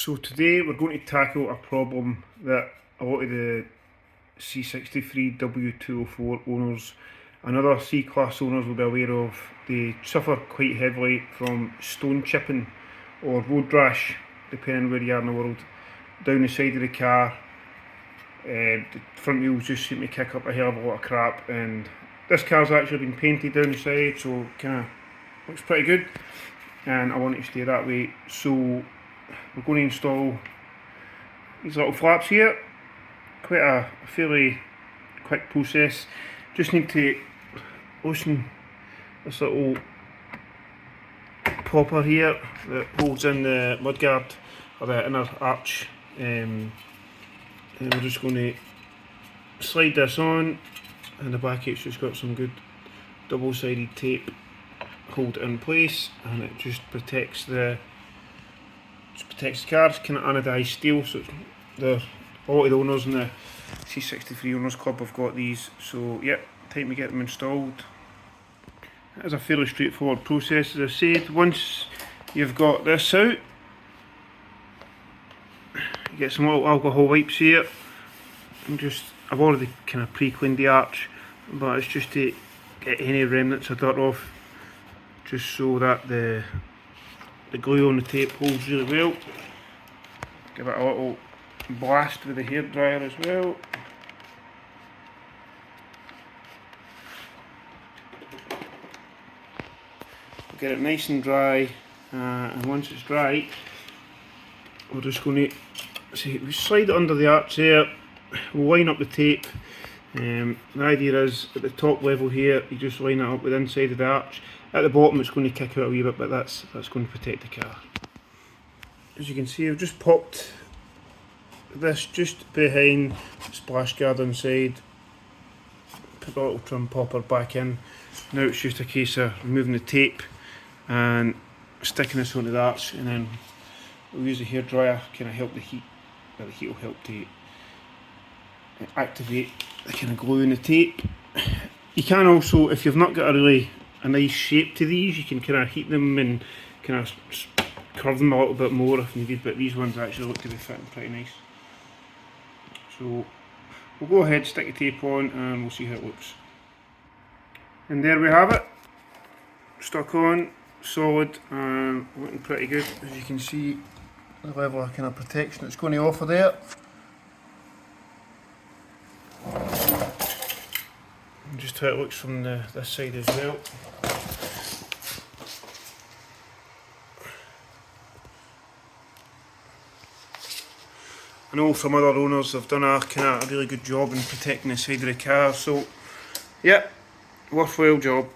So today we're going to tackle a problem that a lot of the C63 W204 owners and other C Class owners will be aware of. They suffer quite heavily from stone chipping or road rash, depending where you are in the world, down the side of the car. The front wheels just seem to kick up a hell of a lot of crap, and this car's actually been painted down the side, so kind of looks pretty good, and I want it to stay that way. So we're going to install these little flaps here. Quite a fairly quick process. Just need to loosen this little popper here that holds in the mudguard or the inner arch, and we're just going to slide this on, and the back it's just got some good double-sided tape hold it in place, and it just protects the car. It's kind of anodized steel, so a lot of the owners in the C63 Owners Club have got these. So yep, time to get them installed. It is a fairly straightforward process, as I said. Once you've got this out, you get some little alcohol wipes here, and I've already kind of pre-cleaned the arch, but it's just to get any remnants of dirt off, just so that the glue on the tape holds really well. Give it a little blast with the hairdryer as well. Get it nice and dry, and once it's dry, we're just going to we slide it under the arch there. We'll line up the tape. The idea is at the top level here, you just line it up with the inside of the arch. At the bottom it's going to kick out a wee bit, but that's going to protect the car. As you can see, I've just popped this just behind the splash guard inside, put the little trim popper back in. Now it's just a case of removing the tape and sticking this onto the arch, and then we'll use the hairdryer, kind of help the heat, the heat will help to activate the kind of glue in the tape. You can also, if you've not got a nice shape to these, you can kind of heat them and kind of curve them a little bit more if needed, but these ones actually look to be fitting pretty nice. So we'll go ahead, stick the tape on, and we'll see how it looks. And there we have it, stuck on, solid, and looking pretty good. As you can see, the level of kind of protection it's going to offer there. And just how it looks from this side as well. I know from other owners they've done a really good job in protecting the side of the car, so yeah, worthwhile job.